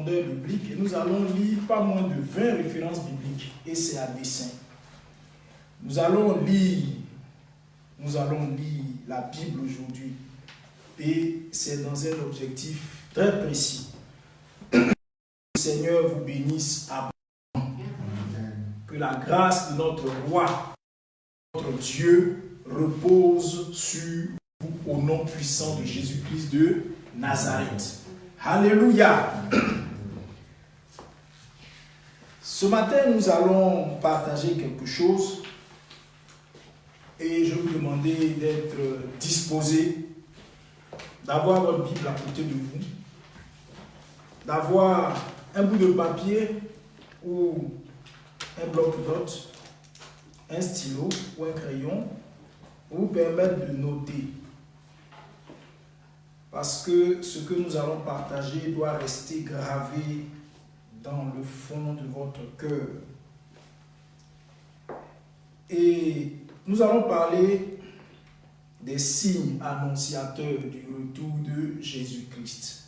profondeur biblique et nous allons lire pas moins de 20 références bibliques et c'est à dessein. Nous allons lire la Bible aujourd'hui et c'est dans un objectif très précis. Que le Seigneur vous bénisse abondamment. Que la grâce de notre roi, notre Dieu, repose sur vous au nom puissant de Jésus-Christ de Nazareth. Alléluia. Ce matin, nous allons partager quelque chose et je vais vous demander d'être disposé, d'avoir votre Bible à côté de vous, d'avoir un bout de papier ou un bloc-notes, un stylo ou un crayon pour vous permettre de noter. Parce que ce que nous allons partager doit rester gravé dans le fond de votre cœur. Et nous allons parler des signes annonciateurs du retour de Jésus-Christ.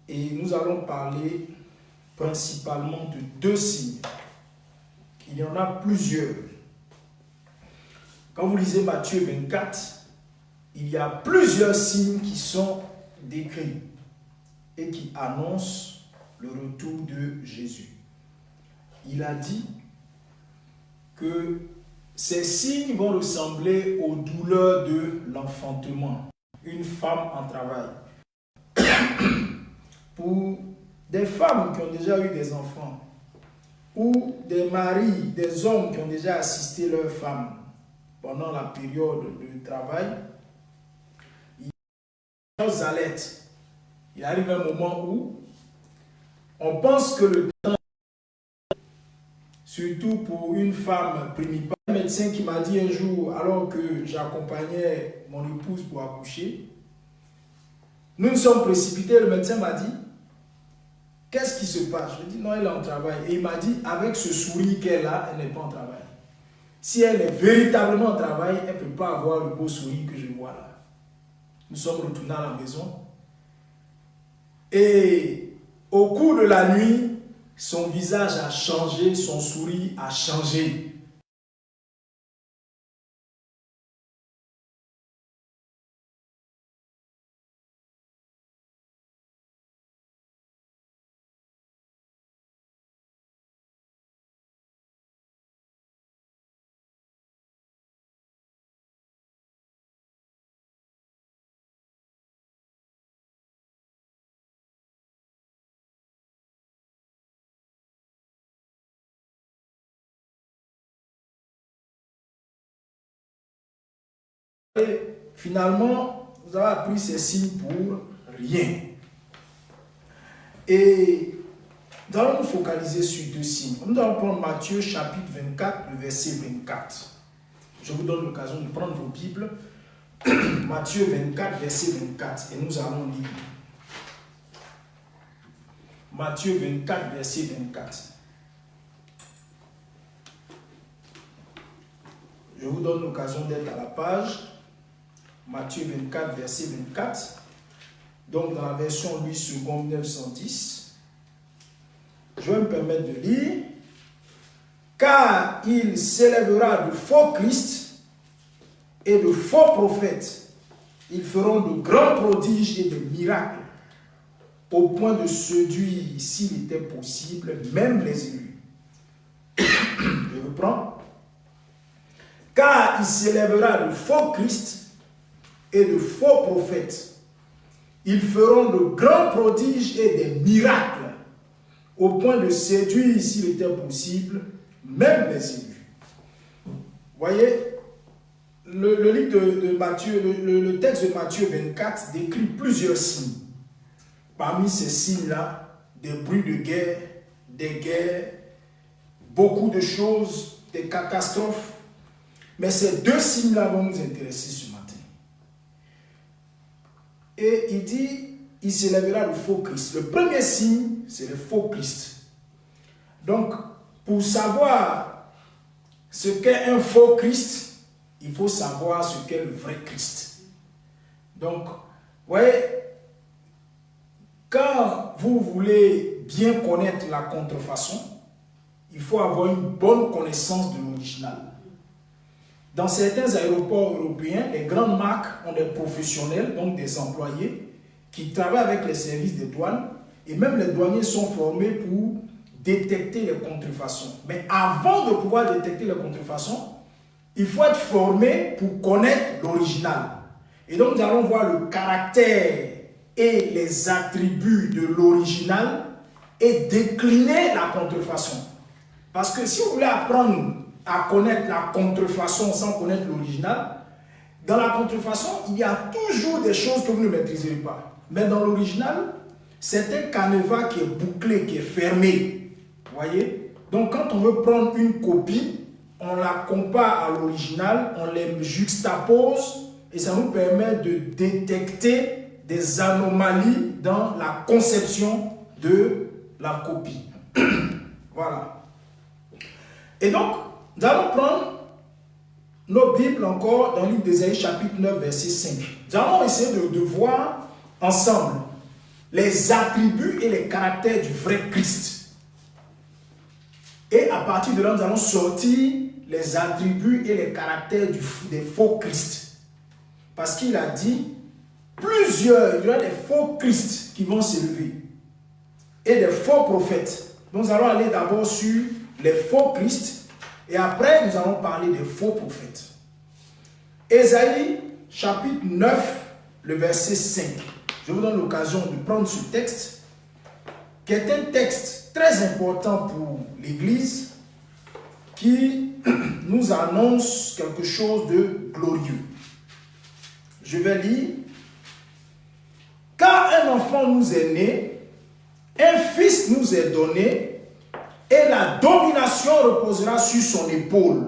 Et nous allons parler principalement de 2 signes. Il y en a plusieurs. Quand vous lisez Matthieu 24, il y a plusieurs signes qui sont décrits et qui annoncent le retour de Jésus. Il a dit que ces signes vont ressembler aux douleurs de l'enfantement. Une femme en travail. Pour des femmes qui ont déjà eu des enfants ou des maris, des hommes qui ont déjà assisté leurs femmes pendant la période de travail, il arrive un moment où on pense que le temps, surtout pour une femme primipare, un médecin qui m'a dit un jour, alors que j'accompagnais mon épouse pour accoucher, nous nous sommes précipités, le médecin m'a dit, qu'est-ce qui se passe? Je lui ai dit, non, elle est en travail. Et il m'a dit, avec ce sourire qu'elle a, elle n'est pas en travail. Si elle est véritablement en travail, elle ne peut pas avoir le beau sourire que je vois là. Nous sommes retournés à la maison. Et au cours de la nuit, son visage a changé, son sourire a changé. Et finalement, vous avez appris ces signes pour rien. Et nous allons nous focaliser sur 2 signes. Nous allons prendre Matthieu chapitre 24, le verset 24. Je vous donne l'occasion de prendre vos Bibles. Matthieu 24, verset 24. Et nous allons lire. Matthieu 24, verset 24. Je vous donne l'occasion d'être à la page. Matthieu 24, verset 24. Donc, dans la version Louis II 910. Je vais me permettre de lire. Car il s'élèvera de faux Christ et de faux prophètes. Ils feront de grands prodiges et de miracles, au point de séduire, s'il était possible, même les élus. Je reprends. Car il s'élèvera de faux Christ et de faux prophètes. Ils feront de grands prodiges et des miracles, au point de séduire, s'il était possible, même les élus. Voyez, le livre de Matthieu, le texte de Matthieu 24 décrit plusieurs signes. Parmi ces signes-là, des bruits de guerre, des guerres, beaucoup de choses, des catastrophes. Mais ces 2 signes-là vont nous intéresser ce matin. Et il dit, il s'élèvera le faux Christ. Le premier signe, c'est le faux Christ. Donc, pour savoir ce qu'est un faux Christ, il faut savoir ce qu'est le vrai Christ. Donc, vous voyez, quand vous voulez bien connaître la contrefaçon, il faut avoir une bonne connaissance de l'original. Dans certains aéroports européens, les grandes marques ont des professionnels, donc des employés, qui travaillent avec les services des douanes, et même les douaniers sont formés pour détecter les contrefaçons. Mais avant de pouvoir détecter les contrefaçons, il faut être formé pour connaître l'original. Et donc nous allons voir le caractère et les attributs de l'original et décliner la contrefaçon. Parce que si vous voulez apprendre à connaître la contrefaçon sans connaître l'original, dans la contrefaçon, il y a toujours des choses que vous ne maîtriserez pas. Mais dans l'original, c'est un canevas qui est bouclé, qui est fermé. Vous voyez? Donc quand on veut prendre une copie, on la compare à l'original, on les juxtapose et ça nous permet de détecter des anomalies dans la conception de la copie. Voilà. Et donc, nous allons prendre nos Bibles encore dans le livre d'Ésaïe chapitre 9, verset 5. Nous allons essayer de voir ensemble les attributs et les caractères du vrai Christ. Et à partir de là, nous allons sortir les attributs et les caractères des faux Christ. Parce qu'il a dit, il y aura des faux Christ qui vont s'élever. Et des faux prophètes. Donc nous allons aller d'abord sur les faux Christ. Et après, nous allons parler des faux prophètes. Ésaïe, chapitre 9, le verset 5. Je vous donne l'occasion de prendre ce texte, qui est un texte très important pour l'Église, qui nous annonce quelque chose de glorieux. Je vais lire. Car un enfant nous est né, un fils nous est donné, et la domination reposera sur son épaule.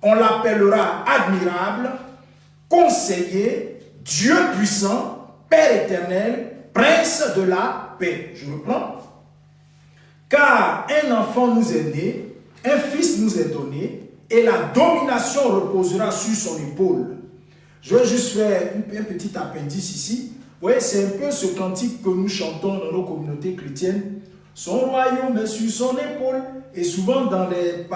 On l'appellera admirable, conseiller, Dieu puissant, Père éternel, prince de la paix. Je reprends. Car un enfant nous est né, un fils nous est donné, et la domination reposera sur son épaule. Je vais juste faire un petit appendice ici. Vous voyez, c'est un peu ce cantique que nous chantons dans nos communautés chrétiennes. Son royaume est sur son épaule. Et souvent, dans les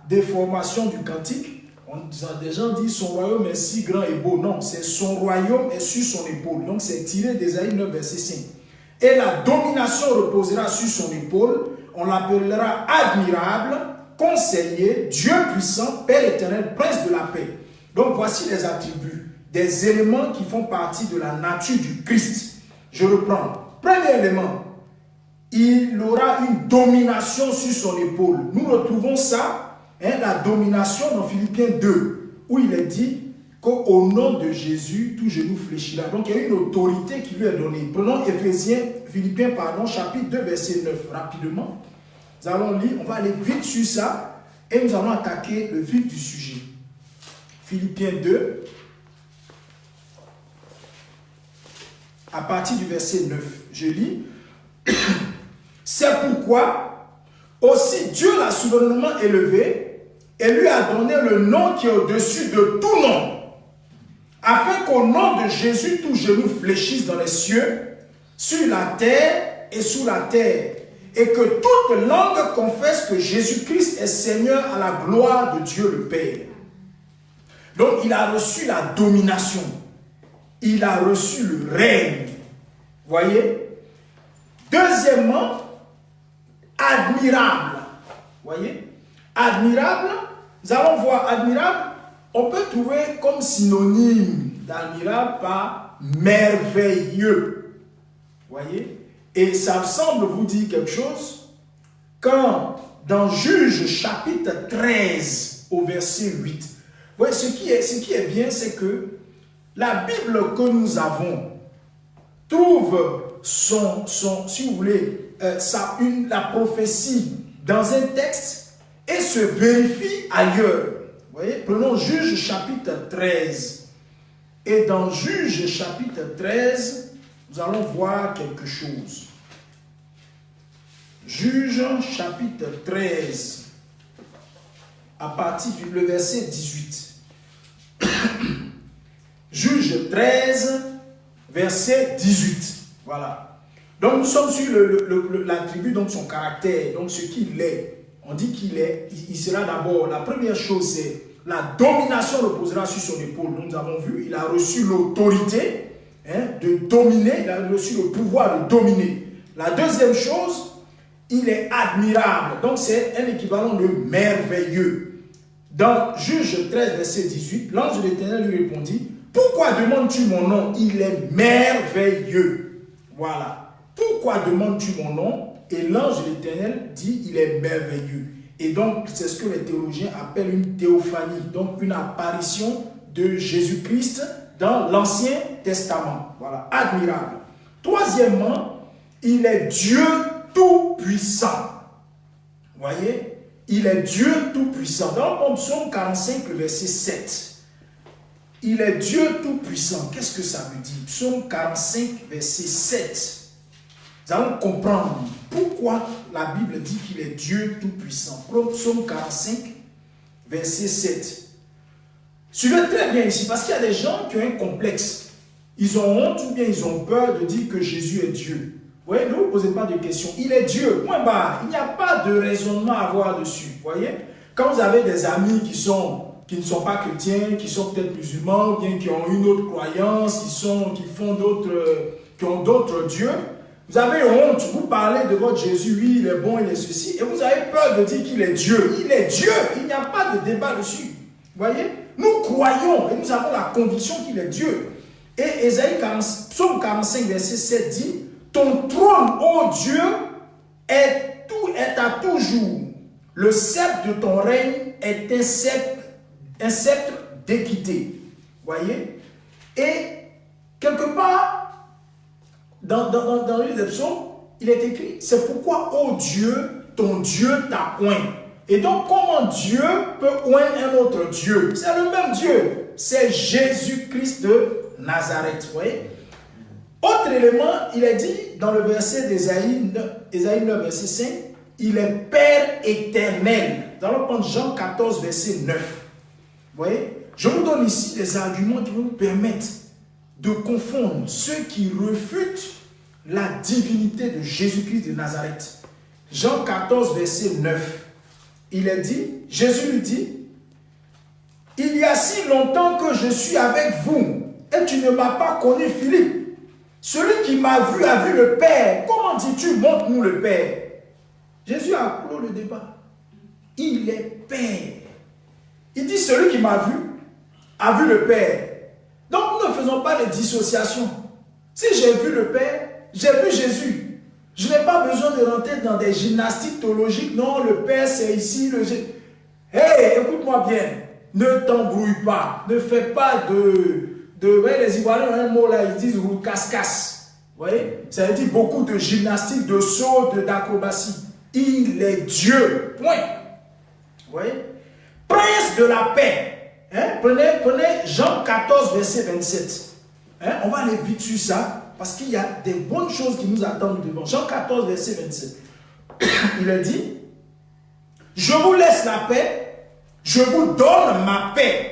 déformations du cantique, des gens disent son royaume est si grand et beau. Non, c'est son royaume est sur son épaule. Donc, c'est tiré d'Ésaïe 9, verset 5. Et la domination reposera sur son épaule. On l'appellera admirable, conseiller, Dieu puissant, Père éternel, prince de la paix. Donc, voici les attributs, des éléments qui font partie de la nature du Christ. Je reprends. Premier élément, il aura une domination sur son épaule. Nous retrouvons ça, la domination dans Philippiens 2, où il est dit qu'au nom de Jésus, tout genou fléchira. Donc il y a une autorité qui lui est donnée. Prenons Philippiens, chapitre 2, verset 9, rapidement. Nous allons lire, on va aller vite sur ça, et nous allons attaquer le vif du sujet. Philippiens 2, à partir du verset 9, je lis. C'est pourquoi aussi Dieu l'a souverainement élevé et lui a donné le nom qui est au-dessus de tout nom, afin qu'au nom de Jésus, tout genou fléchisse dans les cieux, sur la terre et sous la terre, et que toute langue confesse que Jésus-Christ est Seigneur à la gloire de Dieu le Père. Donc il a reçu la domination, il a reçu le règne. Voyez? Deuxièmement, admirable. Voyez? Admirable, nous allons voir admirable, on peut trouver comme synonyme d'admirable par merveilleux. Voyez? Et ça semble vous dire quelque chose quand dans Juges chapitre 13 au verset 8, voyez, ce qui est bien, c'est que la Bible que nous avons trouve si vous voulez, la prophétie dans un texte et se vérifie ailleurs. Vous voyez, prenons Juges chapitre 13. Et dans Juges chapitre 13, nous allons voir quelque chose. Juges chapitre 13, à partir du verset 18. Juges 13, verset 18. Voilà. Donc nous sommes sur l'attribut, donc son caractère, donc ce qu'il est. On dit qu'il est, il sera d'abord, la première chose c'est la domination reposera sur son épaule. Nous avons vu, il a reçu l'autorité de dominer, il a reçu le pouvoir de dominer. La deuxième chose, il est admirable. Donc c'est un équivalent de merveilleux. Dans Juge 13, verset 18, l'ange de l'Éternel lui répondit, pourquoi demandes-tu mon nom? Il est merveilleux. Voilà. Pourquoi demandes-tu mon nom? Et l'ange de l'Éternel dit, il est merveilleux. Et donc, c'est ce que les théologiens appellent une théophanie, donc une apparition de Jésus-Christ dans l'Ancien Testament. Voilà, admirable. Troisièmement, il est Dieu tout-puissant. Vous voyez? Il est Dieu tout-puissant. Dans le psaume 45, le verset 7, il est Dieu tout-puissant. Qu'est-ce que ça veut dire? Psaume 45, verset 7. Nous allons comprendre pourquoi la Bible dit qu'il est Dieu tout-puissant. Psaume 45, verset 7. Suivez très bien ici, parce qu'il y a des gens qui ont un complexe. Ils ont honte ou bien ils ont peur de dire que Jésus est Dieu. Vous voyez, ne vous posez pas de questions. Il est Dieu, point barre. Il n'y a pas de raisonnement à avoir dessus. Vous voyez, quand vous avez des amis qui ne sont pas chrétiens, qui sont peut-être musulmans, ou bien qui ont une autre croyance, qui ont d'autres dieux, vous avez honte, vous parlez de votre Jésus, oui, il est bon, il est ceci, et vous avez peur de dire qu'il est Dieu. Il est Dieu, il n'y a pas de débat dessus. Vous voyez, nous croyons et nous avons la conviction qu'il est Dieu. Et Psaume 45, verset 7 dit, ton trône, ô Dieu, est à toujours. Le sceptre de ton règne est un sceptre d'équité. Vous voyez? Et quelque part, dans le livre des psaumes, il est écrit, c'est pourquoi, ô Dieu, ton Dieu t'a oint. Et donc, comment Dieu peut oindre un autre Dieu? C'est le même Dieu. C'est Jésus-Christ de Nazareth. Vous voyez? Autre élément, il est dit dans le verset d'Ésaïe 9, verset 5, il est Père éternel. Nous allons prendre Jean 14, verset 9. Vous voyez? Je vous donne ici des arguments qui vont vous permettre de confondre ceux qui refutent la divinité de Jésus-Christ de Nazareth. Jean 14, verset 9. Il est dit, Jésus lui dit, il y a si longtemps que je suis avec vous et tu ne m'as pas connu, Philippe. Celui qui m'a vu a vu le Père. Comment dis-tu, montre-nous le Père? Jésus a clos le débat. Il est Père. Il dit, celui qui m'a vu a vu le Père. Donc, nous ne faisons pas de dissociation. Si j'ai vu le Père, j'ai vu Jésus. Je n'ai pas besoin de rentrer dans des gymnastiques théologiques. Non, le Père, c'est ici. Hey, écoute-moi bien. Ne t'embrouille pas. Ne fais pas les Ivoiriens ont un mot là, ils disent roue casse-casse. Vous voyez? Ça veut dire beaucoup de gymnastique, de saut, d'acrobatie. Il est Dieu. Point. Vous voyez? Prince de la paix. Prenez Jean 14, verset 27. On va aller vite sur ça, parce qu'il y a des bonnes choses qui nous attendent devant. Jean 14, verset 27. Il a dit, je vous laisse la paix, je vous donne ma paix.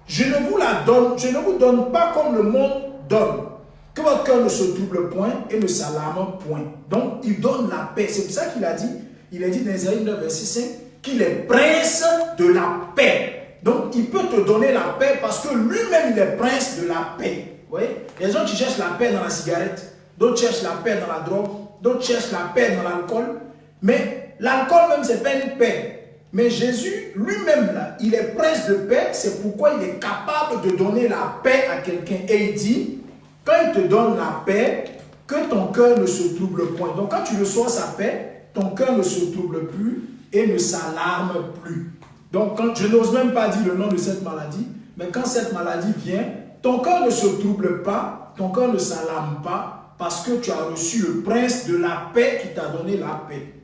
Je ne vous donne pas comme le monde donne. Que votre cœur ne se trouble point et ne s'alarme point. Donc, il donne la paix. C'est pour ça qu'il a dit, dans Ésaïe 9, verset 5, qu'il est prince de la paix. Donc, il peut te donner la paix parce que lui-même, il est prince de la paix. Vous voyez? Il y a des gens qui cherchent la paix dans la cigarette, d'autres cherchent la paix dans la drogue, d'autres cherchent la paix dans l'alcool. Mais l'alcool même, ce n'est pas une paix. Mais Jésus, lui-même, là, il est prince de paix. C'est pourquoi il est capable de donner la paix à quelqu'un. Et il dit, quand il te donne la paix, que ton cœur ne se trouble point. Donc, quand tu reçois sa paix, ton cœur ne se trouble plus et ne s'alarme plus. Donc, quand je n'ose même pas dire le nom de cette maladie, mais quand cette maladie vient, ton cœur ne se trouble pas, ton cœur ne s'alarme pas, parce que tu as reçu le prince de la paix qui t'a donné la paix.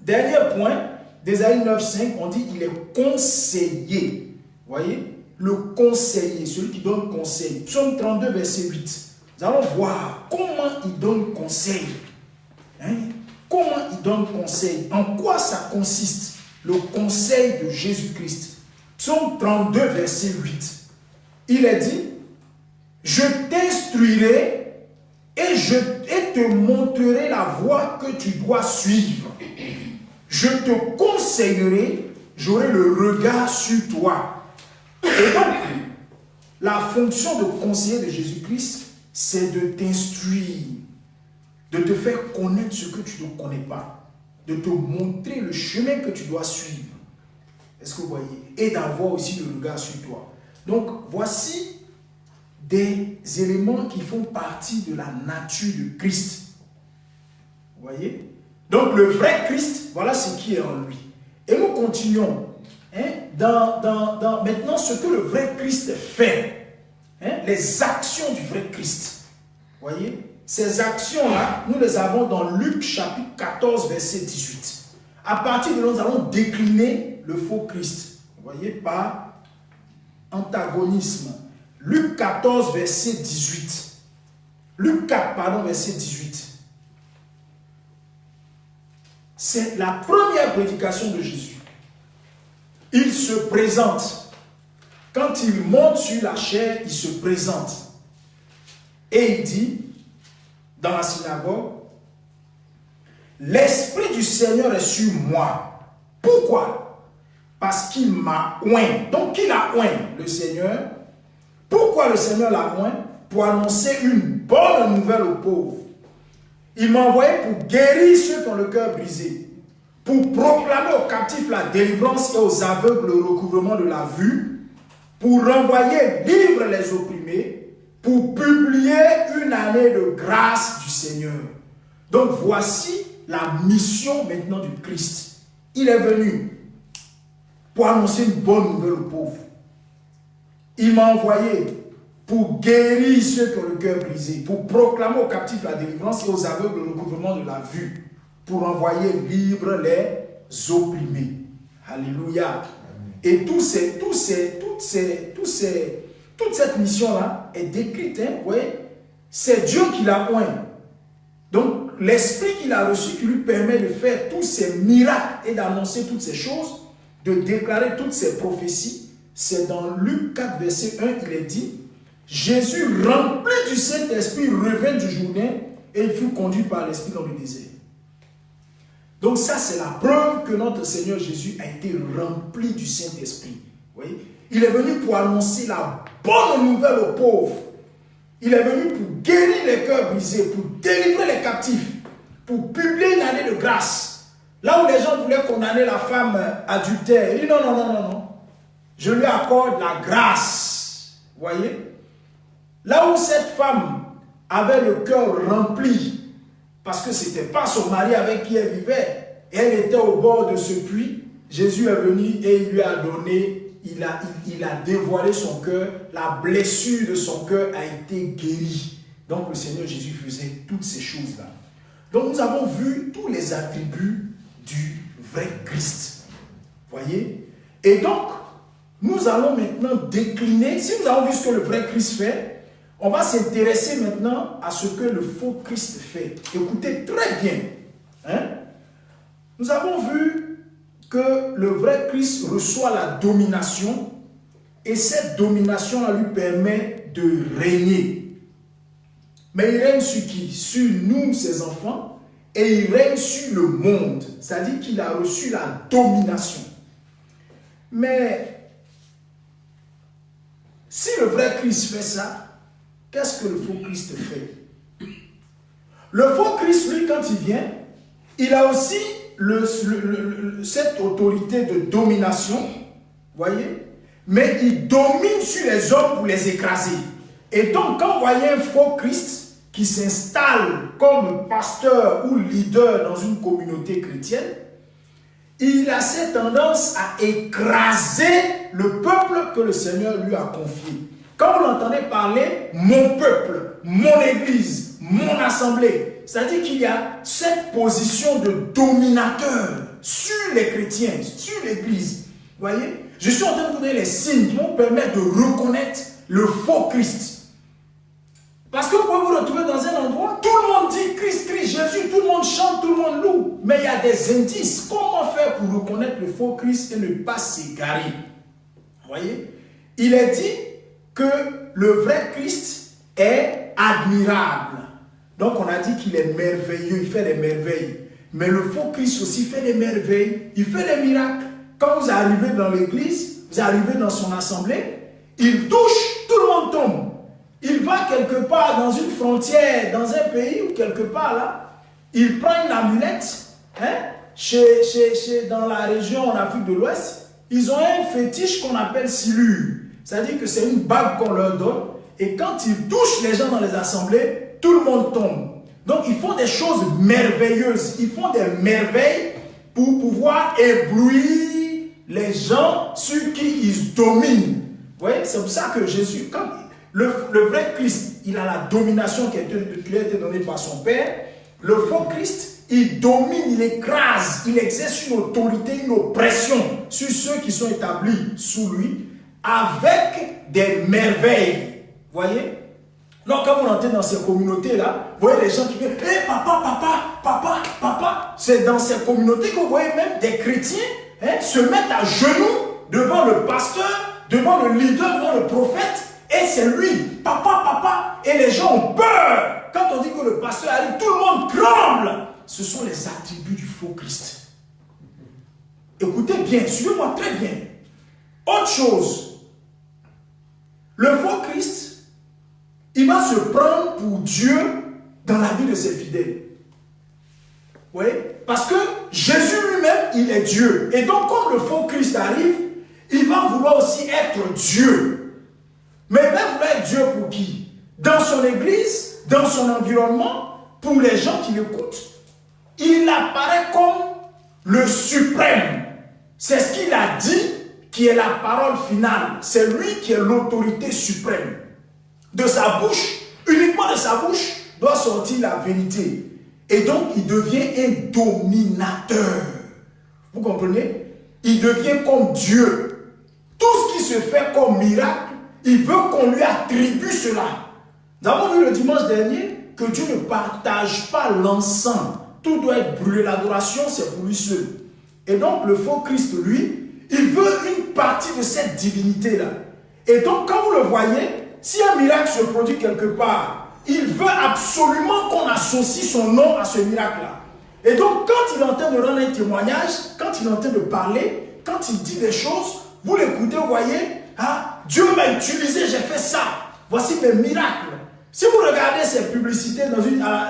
Dernier point, d'Ésaïe 9,5, on dit il est conseiller. Vous voyez? Le conseiller, celui qui donne conseil. Psaume 32, verset 8. Nous allons voir comment il donne conseil. Comment il donne conseil? En quoi ça consiste? Le conseil de Jésus-Christ. Psaume 32, verset 8. Il est dit, je t'instruirai et et te montrerai la voie que tu dois suivre. Je te conseillerai, j'aurai le regard sur toi. Et donc, la fonction de conseiller de Jésus-Christ, c'est de t'instruire, de te faire connaître ce que tu ne connais pas, de te montrer le chemin que tu dois suivre. Est-ce que vous voyez? Et d'avoir aussi le regard sur toi. Donc, voici des éléments qui font partie de la nature de Christ. Vous voyez? Donc, le vrai Christ, voilà ce qui est en lui. Et nous continuons dans maintenant ce que le vrai Christ fait. Les actions du vrai Christ. Vous voyez? Ces actions-là, nous les avons dans Luc chapitre 14, verset 18. À partir de là, nous allons décliner le faux Christ. Vous voyez? Par antagonisme. Luc 14, verset 18. Luc 4, pardon, verset 18. C'est la première prédication de Jésus. Il se présente. Quand il monte sur la chair, il se présente. Et il dit, dans la synagogue, l'Esprit du Seigneur est sur moi. Pourquoi? Parce qu'il m'a oint. Donc, il a oint le Seigneur. Pourquoi le Seigneur l'a oint? Pour annoncer une bonne nouvelle aux pauvres. Il m'a envoyé pour guérir ceux qui ont le cœur brisé, pour proclamer aux captifs la délivrance et aux aveugles le recouvrement de la vue, pour renvoyer libres les opprimés, pour publier une année de grâce du Seigneur. Donc voici la mission maintenant du Christ. Il est venu pour annoncer une bonne nouvelle aux pauvres. Il m'a envoyé pour guérir ceux qui ont le cœur brisé, pour proclamer aux captifs la délivrance et aux aveugles le recouvrement de la vue, pour envoyer libres les opprimés. Alléluia. Et toute cette mission-là est décrite. Vous voyez, c'est Dieu qui l'a oint. Donc, l'esprit qu'il a reçu qui lui permet de faire tous ces miracles et d'annoncer toutes ces choses, de déclarer toutes ces prophéties, c'est dans Luc 4, verset 1, il est dit, Jésus, rempli du Saint-Esprit, revint du Jourdain et il fut conduit par l'Esprit dans le désert. Donc ça, c'est la preuve que notre Seigneur Jésus a été rempli du Saint-Esprit. Vous voyez? Il est venu pour annoncer la bonne nouvelle aux pauvres. Il est venu pour guérir les cœurs brisés, pour délivrer les captifs, pour publier une année de grâce. Là où les gens voulaient condamner la femme adultère, il dit non, non, non, non, non. Je lui accorde la grâce. Vous voyez? Là où cette femme avait le cœur rempli, parce que ce n'était pas son mari avec qui elle vivait, et elle était au bord de ce puits, Jésus est venu et il lui a donné, il a dévoilé son cœur, la blessure de son cœur a été guérie. Donc le Seigneur Jésus faisait toutes ces choses-là. Donc nous avons vu tous les attributs du vrai Christ. Voyez? Et donc, nous allons maintenant décliner, si nous avons vu ce que le vrai Christ fait, on va s'intéresser maintenant à ce que le faux Christ fait. Écoutez très bien. Nous avons vu que le vrai Christ reçoit la domination et cette domination lui permet de régner. Mais il règne sur qui? Sur nous, ses enfants, et il règne sur le monde. C'est-à-dire qu'il a reçu la domination. Mais si le vrai Christ fait ça, qu'est-ce que le faux Christ fait? Le faux Christ, lui, quand il vient, il a aussi cette autorité de domination, voyez, mais il domine sur les hommes pour les écraser. Et donc, quand vous voyez un faux Christ qui s'installe comme pasteur ou leader dans une communauté chrétienne, il a cette tendance à écraser le peuple que le Seigneur lui a confié. Quand vous l'entendez parler, mon peuple, mon église, mon assemblée, c'est-à-dire qu'il y a cette position de dominateur sur les chrétiens, sur l'église. Vous voyez? Je suis en train de vous donner les signes qui vont permettre de reconnaître le faux Christ. Parce que vous pouvez vous retrouver dans un endroit, tout le monde dit Christ, Christ, Jésus, tout le monde chante, tout le monde loue. Mais il y a des indices. Comment faire pour reconnaître le faux Christ et ne pas s'égarer? Vous voyez? Il est dit que le vrai Christ est admirable. Donc on a dit qu'il est merveilleux, il fait des merveilles. Mais le faux Christ aussi fait des merveilles, il fait des miracles. Quand vous arrivez dans l'église, vous arrivez dans son assemblée, il touche, tout le monde tombe. Il va quelque part dans une frontière, dans un pays ou quelque part là, il prend une amulette, dans la région en Afrique de l'Ouest, ils ont un fétiche qu'on appelle silure. C'est-à-dire que c'est une bague qu'on leur donne et quand ils touchent les gens dans les assemblées, tout le monde tombe. Donc ils font des choses merveilleuses, ils font des merveilles pour pouvoir éblouir les gens sur qui ils dominent. Vous voyez, c'est pour ça que Jésus, quand le vrai Christ, il a la domination qui a été donnée par son Père. Le faux Christ, il domine, il écrase, il exerce une autorité, une oppression sur ceux qui sont établis sous lui avec des merveilles. Vous voyez? Donc quand vous entrez dans ces communautés-là, vous voyez les gens qui disent « Hey, papa, papa, papa, papa ». C'est dans ces communautés que vous voyez même des chrétiens se mettre à genoux devant le pasteur, devant le leader, devant le prophète. Et c'est lui, papa, papa. Et les gens ont peur. Quand on dit que le pasteur arrive, tout le monde tremble. Ce sont les attributs du faux Christ. Écoutez bien, suivez-moi très bien. Autre chose, le faux Christ, il va se prendre pour Dieu dans la vie de ses fidèles. Oui, parce que Jésus lui-même, il est Dieu. Et donc, comme le faux Christ arrive, il va vouloir aussi être Dieu. Mais il va vouloir être Dieu pour qui? Dans son église, dans son environnement, pour les gens qui l'écoutent. Il apparaît comme le suprême. C'est ce qu'il a dit qui est la parole finale. C'est lui qui est l'autorité suprême. De sa bouche, uniquement de sa bouche, doit sortir la vérité. Et donc, il devient un dominateur. Vous comprenez? Il devient comme Dieu. Tout ce qui se fait comme miracle, il veut qu'on lui attribue cela. Nous avons vu le dimanche dernier que Dieu ne partage pas l'encens. Tout doit être brûlé. L'adoration, c'est pour lui seul. Et donc, le faux Christ, lui, il veut une partie de cette divinité-là. Et donc, quand vous le voyez, si un miracle se produit quelque part, il veut absolument qu'on associe son nom à ce miracle-là. Et donc, quand il est en train de rendre un témoignage, quand il est en train de parler, quand il dit des choses, vous l'écoutez, vous voyez, ah, Dieu m'a utilisé, j'ai fait ça. Voici mes miracles. Si vous regardez ces publicités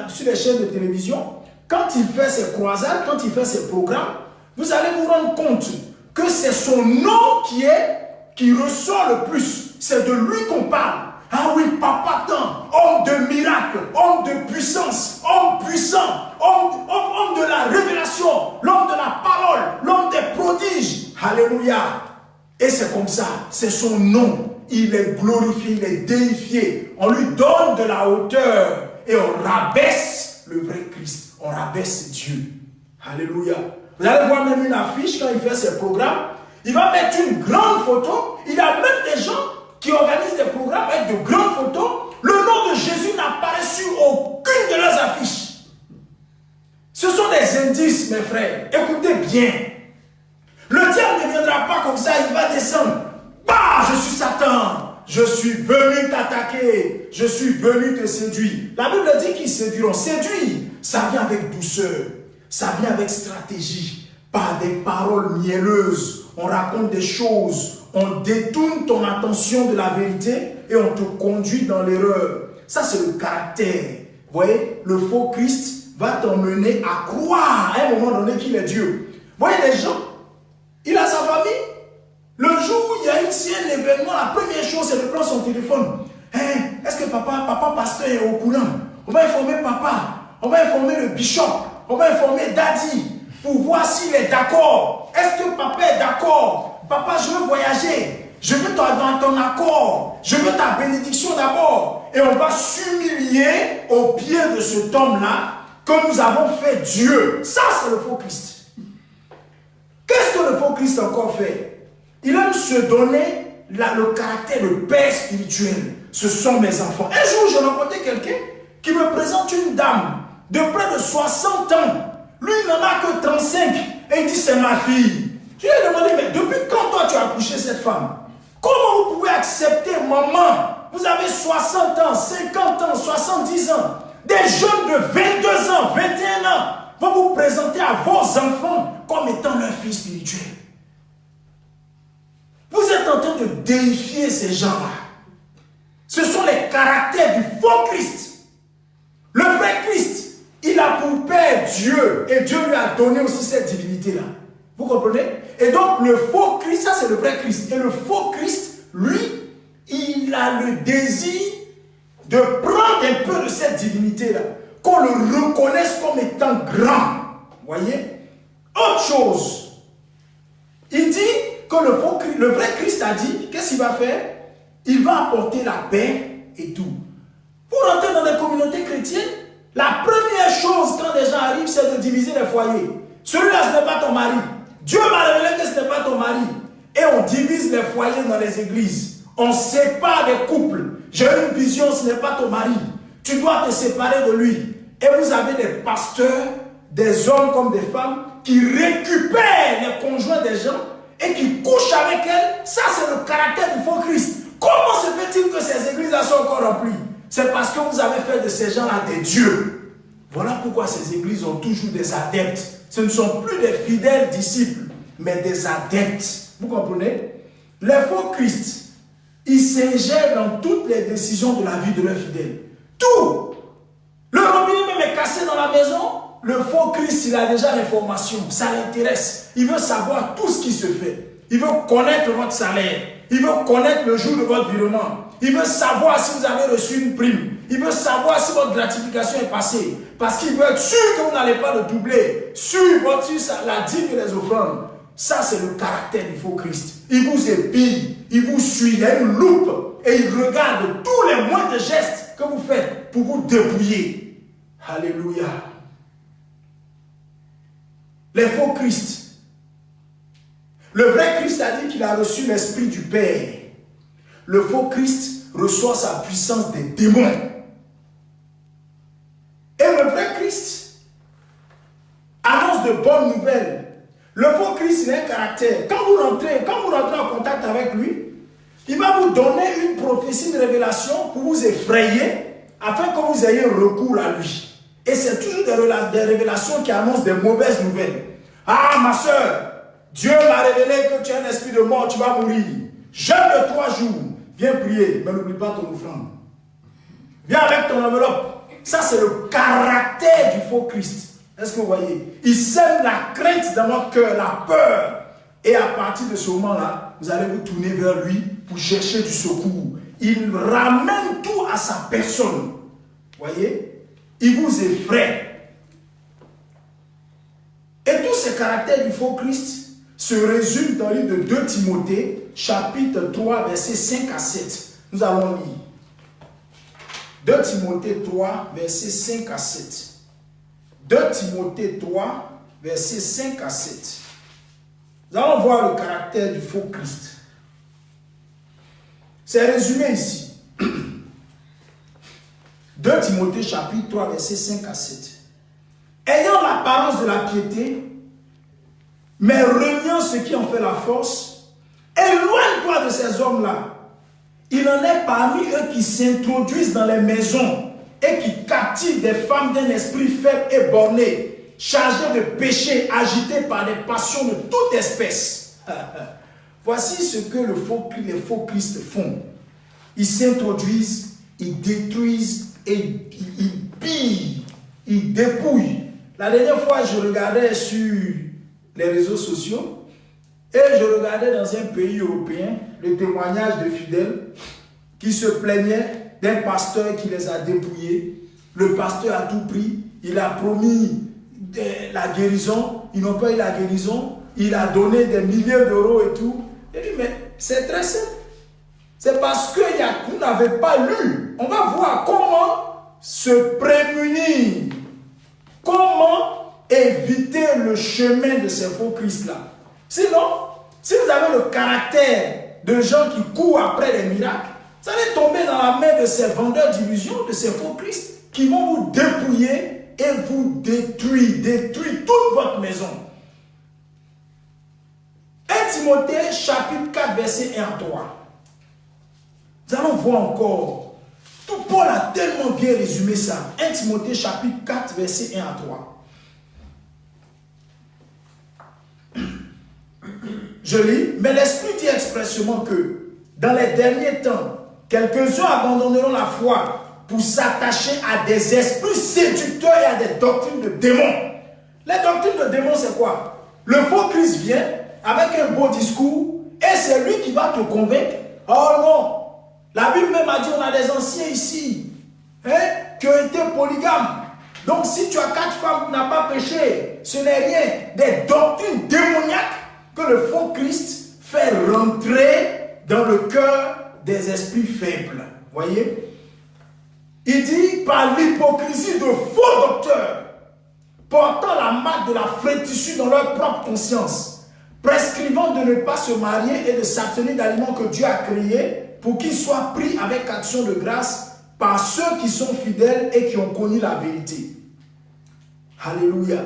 sur les chaînes de télévision, quand il fait ses croisades, quand il fait ses programmes, vous allez vous rendre compte que c'est son nom qui ressort le plus. C'est de lui qu'on parle. Ah oui, papa tant, homme de miracle, homme de puissance, homme puissant, homme de la révélation, l'homme de la parole, l'homme des prodiges. Alléluia. Et c'est comme ça, c'est son nom. Il est glorifié, il est déifié. On lui donne de la hauteur et on rabaisse le vrai Christ. On rabaisse Dieu. Alléluia. Vous allez voir même une affiche quand il fait ses programmes. Il va mettre une grande photo. Il y a même des gens qui organisent des programmes avec de grandes photos. Le nom de Jésus n'apparaît sur aucune de leurs affiches. Ce sont des indices, mes frères. Écoutez bien. Le diable ne viendra pas comme ça, il va descendre. Bah, je suis Satan. Je suis venu t'attaquer. Je suis venu te séduire. La Bible dit qu'ils séduiront. Séduire, ça vient avec douceur. Ça vient avec stratégie. Par des paroles mielleuses. On raconte des choses. On détourne ton attention de la vérité et on te conduit dans l'erreur. Ça, c'est le caractère. Vous voyez, le faux Christ va t'emmener à croire à un moment donné qu'il est Dieu. Vous voyez les gens, il a sa famille. Le jour où il y a un événement, la première chose, c'est de prendre son téléphone. Hey, est-ce que papa pasteur est au courant? On va informer papa. On va informer le bishop. On va informer daddy pour voir s'il est d'accord. Est-ce que papa est d'accord? Papa, je veux voyager. Je veux dans ton accord. Je veux ta bénédiction d'abord. Et on va s'humilier au pied de cet homme-là que nous avons fait Dieu. Ça, c'est le faux Christ. Qu'est-ce que le faux Christ a encore fait? Il aime se donner le caractère de père spirituel. Ce sont mes enfants. Un jour, j'ai rencontré quelqu'un qui me présente une dame de près de 60 ans. Lui, il n'en a que 35. Et il dit, c'est ma fille. Je lui ai demandé, mais depuis quand toi tu as accouché cette femme? Comment vous pouvez accepter, maman? Vous avez 60 ans, 50 ans, 70 ans, Des jeunes de 22 ans, 21 ans vont vous présenter à vos enfants comme étant leur fils spirituel. Vous êtes en train de déifier ces gens-là. Ce sont les caractères du faux Christ. Le vrai Christ, il a pour Père Dieu et Dieu lui a donné aussi cette divinité-là. Vous comprenez? Et donc le faux Christ, ça c'est le vrai Christ. Et le faux Christ, lui, il a le désir de prendre un peu de cette divinité-là, qu'on le reconnaisse comme étant grand. Voyez? Autre chose, il dit que le vrai Christ a dit, qu'est-ce qu'il va faire? Il va apporter la paix et tout. Vous rentrez dans les communautés chrétiennes, la première chose quand des gens arrivent, c'est de diviser les foyers. Celui-là, ce n'est pas ton mari. Dieu m'a révélé que ce n'est pas ton mari. Et on divise les foyers dans les églises. On sépare des couples. J'ai une vision, ce n'est pas ton mari. Tu dois te séparer de lui. Et vous avez des pasteurs, des hommes comme des femmes, qui récupèrent les conjoints des gens et qui couchent avec elles. Ça, c'est le caractère du faux Christ. Comment se fait-il que ces églises-là sont encore remplies? C'est parce que vous avez fait de ces gens-là des dieux. Voilà pourquoi ces églises ont toujours des adeptes. Ce ne sont plus des fidèles disciples, mais des adeptes. Vous comprenez? Les faux Christ, ils s'ingèrent dans toutes les décisions de la vie de leurs fidèles. Tout. Le robinet même est cassé dans la maison. Le faux Christ, il a déjà l'information. Ça l'intéresse. Il veut savoir tout ce qui se fait. Il veut connaître votre salaire. Il veut connaître le jour de votre virement. Il veut savoir si vous avez reçu une prime. Il veut savoir si votre gratification est passée. Parce qu'il veut être sûr que vous n'allez pas le doubler. Sur la dîme et les offrandes. Ça, c'est le caractère du faux Christ. Il vous épille. Il vous suit. Il a une loupe. Et il regarde tous les moindres gestes que vous faites pour vous dépouiller. Alléluia. Les faux Christ. Le vrai Christ a dit qu'il a reçu l'esprit du Père. Le faux Christ reçoit sa puissance des démons. Et le vrai Christ annonce de bonnes nouvelles. Le faux Christ, il a un caractère. Quand vous rentrez en contact avec lui, il va vous donner une prophétie, une révélation pour vous effrayer, afin que vous ayez recours à lui. Et c'est toujours des révélations qui annoncent des mauvaises nouvelles. Ah, ma soeur, Dieu m'a révélé que tu as un esprit de mort, tu vas mourir. Jeûne de 3 jours. Viens prier, mais n'oublie pas ton offrande. Viens avec ton enveloppe. Ça, c'est le caractère du faux Christ. Est-ce que vous voyez? Il sème la crainte dans notre cœur, la peur. Et à partir de ce moment-là, vous allez vous tourner vers lui pour chercher du secours. Il ramène tout à sa personne. Voyez? Il vous effraie. Et tous ces caractères du faux Christ se résument dans le livre de 2 Timothée, chapitre 3, versets 5 à 7. Nous allons lire. 2 Timothée 3, versets 5 à 7. 2 Timothée 3, versets 5 à 7. Nous allons voir le caractère du faux Christ. C'est résumé ici. 2 Timothée chapitre 3, versets 5 à 7. Ayant l'apparence de la piété, mais reniant ce qui en fait la force, éloigne-toi de ces hommes-là. Il en est parmi eux qui s'introduisent dans les maisons et qui captivent des femmes d'un esprit faible et borné, chargées de péché, agitées par des passions de toute espèce. Voici ce que les faux Christ font. Ils s'introduisent, ils détruisent et ils pillent, ils dépouillent. La dernière fois, je regardais sur les réseaux sociaux et je regardais dans un pays européen le témoignage de fidèles qui se plaignaient d'un pasteur qui les a dépouillés. Le pasteur a tout pris, il a promis la guérison, ils n'ont pas eu la guérison, il a donné des milliers d'euros et tout. Il dit, mais c'est très simple. C'est parce que vous n'avez pas lu. On va voir comment se prémunir. Comment éviter le chemin de ces faux Christ-là. Sinon, si vous avez le caractère de gens qui courent après les miracles, vous allez tomber dans la main de ces vendeurs d'illusions, de ces faux Christ, qui vont vous dépouiller et vous détruire toute votre maison. 1 Timothée chapitre 4 verset 1 à 3. Nous allons voir encore Tout Paul a tellement bien résumé ça. 1 Timothée chapitre 4, verset 1 à 3. Je lis, mais l'Esprit dit expressément que dans les derniers temps, quelques-uns abandonneront la foi pour s'attacher à des esprits séducteurs et à des doctrines de démons. Les doctrines de démons, c'est quoi? Le faux Christ vient avec un beau discours et c'est lui qui va te convaincre. Oh non, la Bible même a dit, on a des anciens ici qui ont été polygames. Donc si tu as 4 femmes, tu n'as pas péché. Ce n'est rien. Des doctrines démoniaques que le faux Christ fait rentrer dans le cœur des esprits faibles. Voyez? Il dit par l'hypocrisie de faux docteurs, portant la marque de la frétissure dans leur propre conscience, prescrivant de ne pas se marier et de s'abstenir d'aliments que Dieu a créés pour qu'ils soient pris avec action de grâce par ceux qui sont fidèles et qui ont connu la vérité. Alléluia.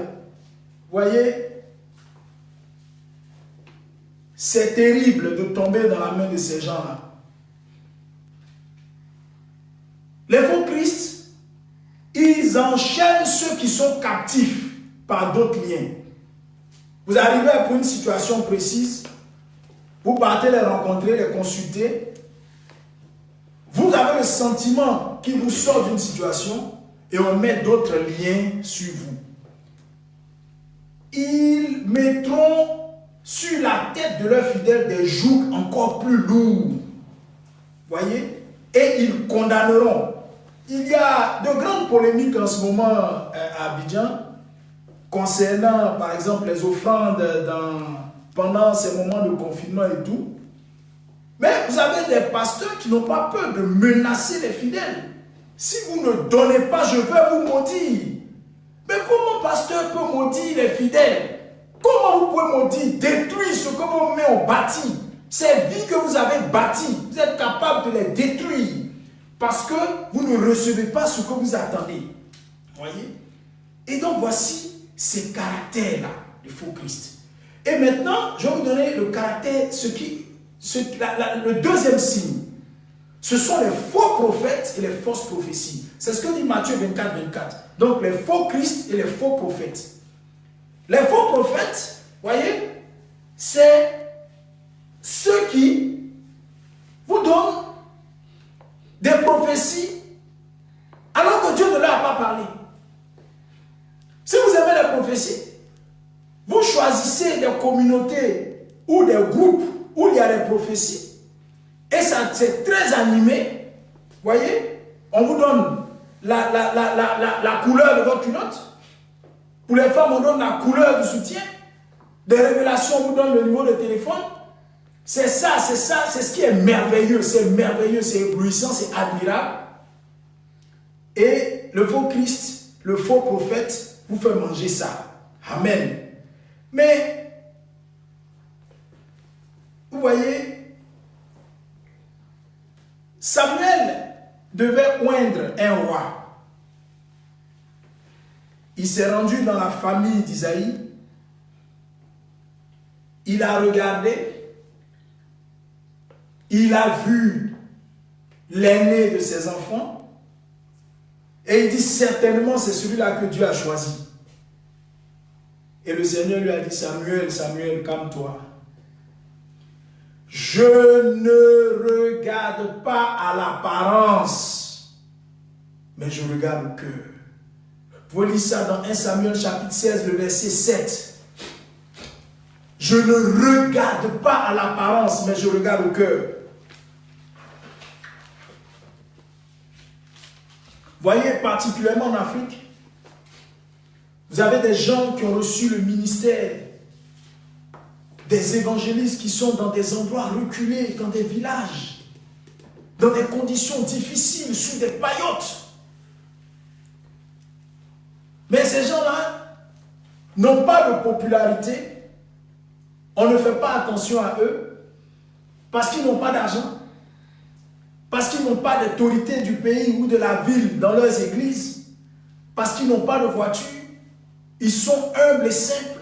Voyez, c'est terrible de tomber dans la main de ces gens-là. Les faux Christ, ils enchaînent ceux qui sont captifs par d'autres liens. Vous arrivez pour une situation précise, vous partez les rencontrer, les consulter. Vous avez le sentiment qu'ils vous sortent d'une situation et on met d'autres liens sur vous. Ils mettront sur la tête de leurs fidèles des jougs encore plus lourds. Voyez? Et ils condamneront. Il y a de grandes polémiques en ce moment à Abidjan concernant, par exemple, les offrandes pendant ces moments de confinement et tout. Mais vous avez des pasteurs qui n'ont pas peur de menacer les fidèles. Si vous ne donnez pas, je vais vous maudire. Mais comment pasteur peut maudire les fidèles? Comment vous pouvez maudire, détruire ce que vous-même ont bâti? Ces vies que vous avez bâties, vous êtes capable de les détruire. Parce que vous ne recevez pas ce que vous attendez. Voyez? Et donc voici ces caractères-là, le faux Christ. Et maintenant, je vais vous donner le caractère, le deuxième signe. Ce sont les faux prophètes et les fausses prophéties. C'est ce que dit Matthieu 24, 24. Donc les faux Christ et les faux prophètes. Les faux prophètes, voyez, c'est ceux qui vous donnent des prophéties alors que Dieu ne leur a pas parlé. Si vous aimez les prophéties, vous choisissez des communautés ou des groupes où il y a des prophéties et ça c'est très animé. Voyez, on vous donne la couleur de votre culotte. Pour les femmes, on donne la couleur du soutien. Des révélations, on vous donne le numéro de téléphone. C'est ça, c'est ce qui est merveilleux, c'est éblouissant, c'est admirable. Et le faux Christ, le faux prophète, vous fait manger ça. Amen. Mais, vous voyez, Samuel devait oindre un roi. Il s'est rendu dans la famille d'Isaïe. Il a regardé. Il a vu l'aîné de ses enfants. Et il dit certainement c'est celui-là que Dieu a choisi. Et le Seigneur lui a dit Samuel, Samuel, calme-toi. Je ne regarde pas à l'apparence, mais je regarde le cœur. Vous lisez ça dans 1 Samuel chapitre 16, le verset 7. Je ne regarde pas à l'apparence, mais je regarde le cœur. Voyez, particulièrement en Afrique, vous avez des gens qui ont reçu le ministère, des évangélistes qui sont dans des endroits reculés, dans des villages, dans des conditions difficiles, sous des paillotes. Mais ces gens-là n'ont pas de popularité. On ne fait pas attention à eux parce qu'ils n'ont pas d'argent, parce qu'ils n'ont pas d'autorité du pays ou de la ville dans leurs églises, parce qu'ils n'ont pas de voiture. Ils sont humbles et simples.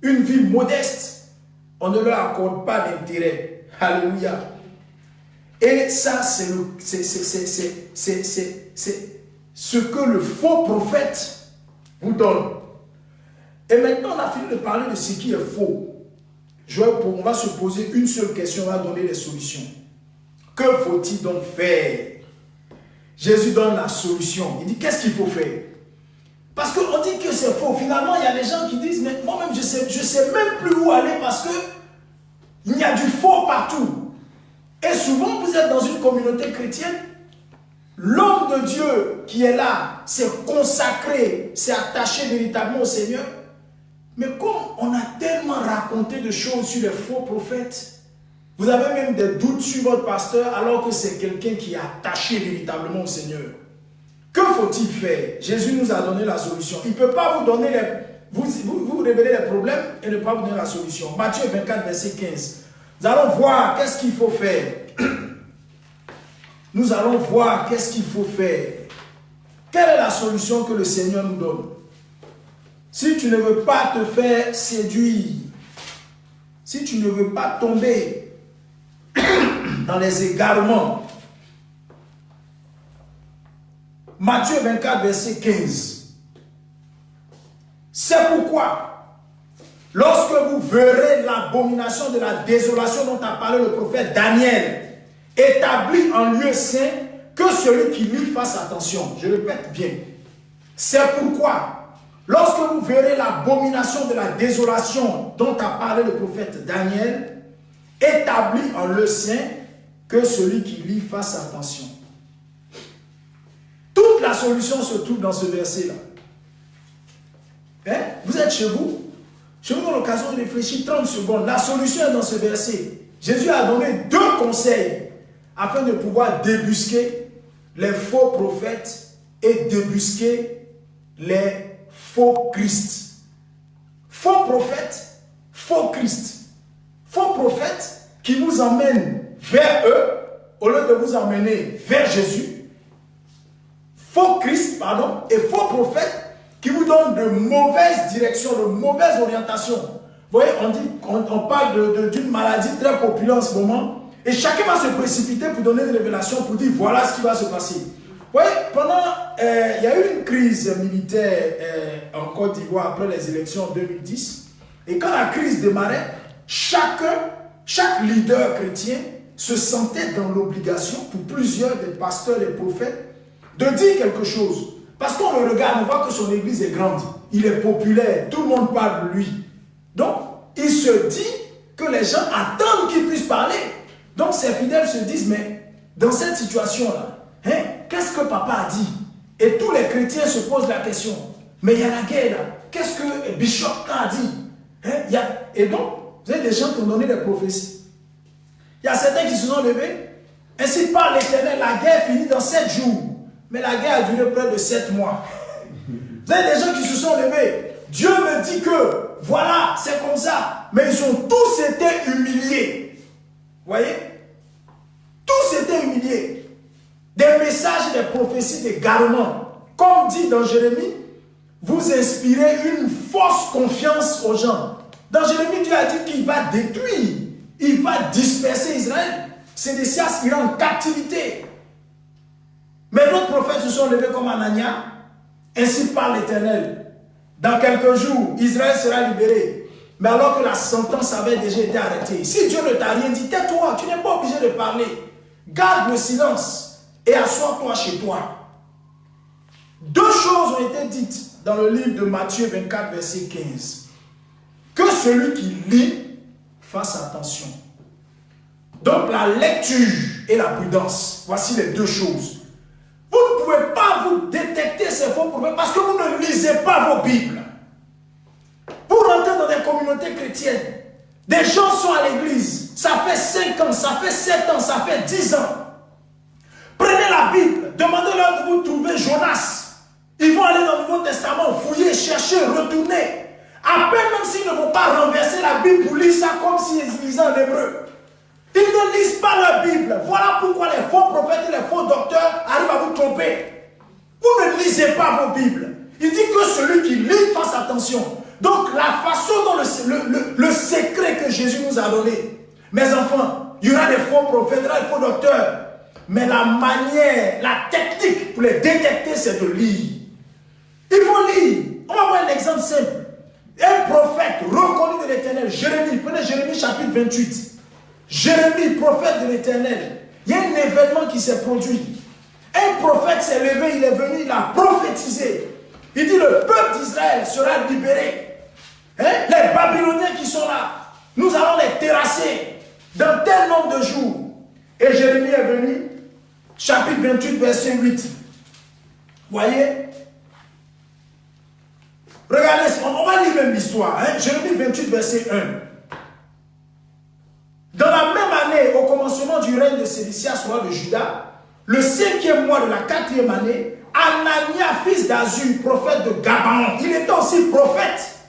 Une vie modeste. On ne leur accorde pas d'intérêt. Alléluia. Et ça, c'est ce que le faux prophète vous donne. Et maintenant, on a fini de parler de ce qui est faux. On va se poser une seule question, on va donner les solutions. Que faut-il donc faire? Jésus donne la solution. Il dit, qu'est-ce qu'il faut faire? Parce qu'on dit que c'est faux. Finalement, il y a des gens qui disent, mais moi-même, je sais même plus où aller parce que il y a du faux partout. Et souvent, vous êtes dans une communauté chrétienne, l'homme de Dieu qui est là, s'est consacré, s'est attaché véritablement au Seigneur. Mais comme on a tellement raconté de choses sur les faux prophètes, vous avez même des doutes sur votre pasteur alors que c'est quelqu'un qui est attaché véritablement au Seigneur. Que faut-il faire? Jésus nous a donné la solution. Il ne peut pas vous donner vous révéler les problèmes et ne pas vous donner la solution. Matthieu 24, verset 15. Nous allons voir qu'est-ce qu'il faut faire. Nous allons voir qu'est-ce qu'il faut faire. Quelle est la solution que le Seigneur nous donne? Si tu ne veux pas te faire séduire, si tu ne veux pas tomber dans les égarements, Matthieu 24, verset 15. C'est pourquoi, lorsque vous verrez l'abomination de la désolation dont a parlé le prophète Daniel, établi en lieu saint, que celui qui lit fasse attention. Je répète bien. C'est pourquoi, lorsque vous verrez l'abomination de la désolation dont a parlé le prophète Daniel, établi en lieu saint, que celui qui lit fasse attention. Toute la solution se trouve dans ce verset-là. Hein? Vous êtes chez vous. Je vous donne l'occasion de réfléchir 30 secondes. La solution est dans ce verset. Jésus a donné 2 conseils afin de pouvoir débusquer les faux prophètes et débusquer les faux Christ. Faux prophètes, faux Christ. Faux prophètes qui vous emmènent vers eux au lieu de vous emmener vers Jésus. Faux Christ, pardon, et faux prophètes qui vous donnent de mauvaises directions, de mauvaises orientations. Vous voyez, on parle d'une maladie très populaire en ce moment, et chacun va se précipiter pour donner une révélation, pour dire voilà ce qui va se passer. Vous voyez, il y a eu une crise militaire en Côte d'Ivoire après les élections en 2010, et quand la crise démarrait, chaque leader chrétien se sentait dans l'obligation, pour plusieurs des pasteurs et prophètes, de dire quelque chose. Parce qu'on le regarde, on voit que son église est grande. Il est populaire, tout le monde parle de lui. Donc, il se dit que les gens attendent qu'il puisse parler. Donc, ses fidèles se disent, mais dans cette situation-là, hein, qu'est-ce que papa a dit? Et tous les chrétiens se posent la question. Mais il y a la guerre là. Qu'est-ce que Bishop a dit? Hein, et donc, vous avez des gens qui ont donné des prophéties. Il y a certains qui se sont levés. Ainsi parle l'Éternel, la guerre finit dans 7 jours. Mais la guerre a duré près de 7 mois. Vous avez des gens qui se sont levés. Dieu me dit que, voilà, c'est comme ça. Mais ils ont tous été humiliés. Vous voyez? Tous étaient humiliés. Des messages, des prophéties, des garements. Comme dit dans Jérémie, vous inspirez une fausse confiance aux gens. Dans Jérémie, Dieu a dit qu'il va détruire. Il va disperser Israël. Sédécias ira en captivité. Mais d'autres prophètes se sont levés comme Anania. Ainsi parle l'Éternel. Dans quelques jours, Israël sera libéré. Mais alors que la sentence avait déjà été arrêtée. Si Dieu ne t'a rien dit, tais-toi, tu n'es pas obligé de parler. Garde le silence et assois-toi chez toi. 2 choses ont été dites dans le livre de Matthieu 24, verset 15. Que celui qui lit fasse attention. Donc la lecture et la prudence, voici les 2 choses. Vous ne pouvez pas vous détecter ces faux prophètes parce que vous ne lisez pas vos Bibles. Vous rentrez dans des communautés chrétiennes. Des gens sont à l'église. Ça fait 5 ans, ça fait 7 ans, ça fait 10 ans. Prenez la Bible. Demandez-leur de vous trouver Jonas. Ils vont aller dans le Nouveau Testament, fouiller, chercher, retourner. À peine même s'ils ne vont pas renverser la Bible pour lire ça comme s'ils lisaient en hébreu. Ils ne lisent pas leur Bible. Voilà pourquoi les faux prophètes et les faux docteurs arrivent à vous tromper. Vous ne lisez pas vos Bibles. Il dit que celui qui lit fasse attention. Donc la façon dont le secret que Jésus nous a donné. Mes enfants, il y aura des faux prophètes, il y aura des faux docteurs. Mais la manière, la technique pour les détecter, c'est de lire. Il faut lire. On va voir un exemple simple. Un prophète reconnu de l'Éternel, Jérémie, prenez Jérémie chapitre 28. Jérémie, prophète de l'Éternel. Il y a un événement qui s'est produit. Un prophète s'est levé, il est venu, il a prophétisé. Il dit le peuple d'Israël sera libéré. Hein? Les Babyloniens qui sont là, nous allons les terrasser dans tel nombre de jours. Et Jérémie est venu, chapitre 28, verset 8. Voyez? Regardez, on va lire même l'histoire. Hein? Jérémie 28, verset 1. Dans la même année, au commencement du règne de Sédécias, roi de Juda, le 5e mois de la 4e année, Anania, fils d'Azur, prophète de Gabaon, il était aussi prophète,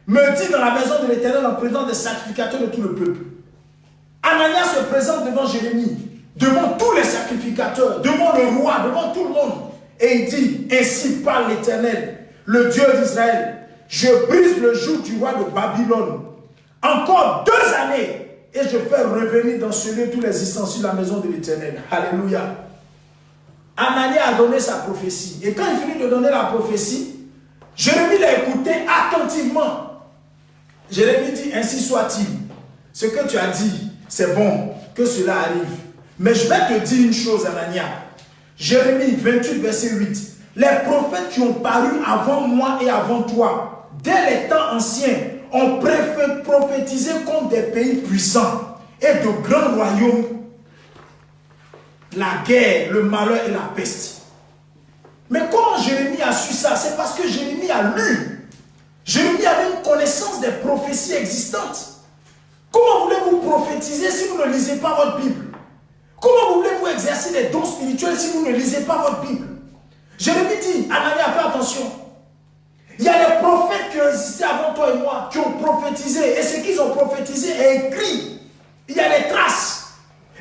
me dit dans la maison de l'Éternel en présence des sacrificateurs de tout le peuple. Anania se présente devant Jérémie, devant tous les sacrificateurs, devant le roi, devant tout le monde. Et il dit, ainsi parle l'Éternel, le Dieu d'Israël, je brise le joug du roi de Babylone. Encore 2 années, et je fais revenir dans ce lieu tous les ustensiles de la maison de l'Éternel. Alléluia. Anania a donné sa prophétie. Et quand il finit de donner la prophétie, Jérémie l'a écouté attentivement. Jérémie dit, ainsi soit-il. Ce que tu as dit, c'est bon, que cela arrive. Mais je vais te dire une chose, Anania. Jérémie 28, verset 8. Les prophètes qui ont paru avant moi et avant toi, dès les temps anciens, ont prophétisé contre des pays puissants et de grands royaumes, la guerre, le malheur et la peste. Mais comment Jérémie a su ça? C'est parce que Jérémie a lu. Jérémie avait une connaissance des prophéties existantes. Comment voulez-vous prophétiser si vous ne lisez pas votre Bible? Comment voulez-vous exercer des dons spirituels si vous ne lisez pas votre Bible? Jérémie dit, Anania, fais attention. Il y a des prophètes qui ont existé avant toi et moi, qui ont prophétisé. Et ce qu'ils ont prophétisé est écrit. Il y a des traces.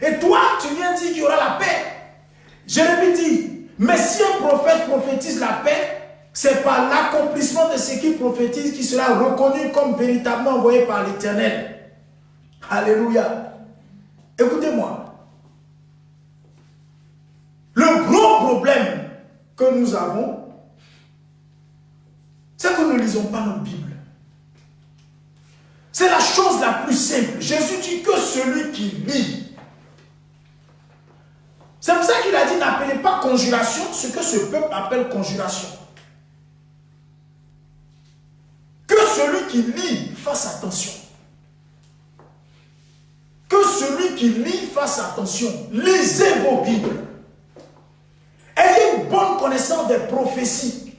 Et toi, tu viens dire qu'il y aura la paix. Jérémie dit, mais si un prophète prophétise la paix, c'est par l'accomplissement de ce qu'il prophétise qu'il sera reconnu comme véritablement envoyé par l'Éternel. Alléluia. Écoutez-moi. Le gros problème que nous avons, c'est que nous ne lisons pas notre Bible. C'est la chose la plus simple. Jésus dit que celui qui lit. C'est pour ça qu'il a dit, n'appelez pas conjuration ce que ce peuple appelle conjuration. Que celui qui lit fasse attention. Que celui qui lit fasse attention. Lisez vos Bibles. Ayez une bonne connaissance des prophéties.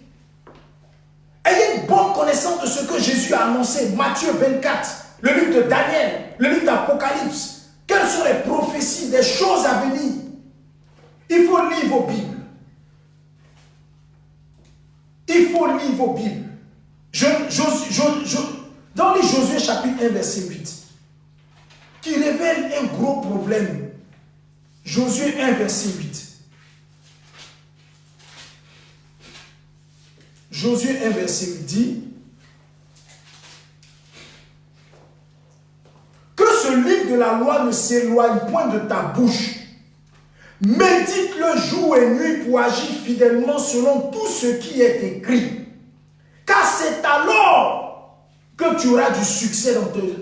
Ayez une bonne connaissance de ce que Jésus a annoncé. Matthieu 24, le livre de Daniel, le livre d'Apocalypse. Quelles sont les prophéties, des choses à venir? Il faut lire vos Bibles. Il faut lire vos Bibles. Dans les Josué chapitre 1, verset 8, qui révèle un gros problème. Josué 1, verset 8. Josué 1, verset 8 dit que ce livre de la loi ne s'éloigne point de ta bouche. Médite-le jour et nuit pour agir fidèlement selon tout ce qui est écrit. Car c'est alors que tu auras du succès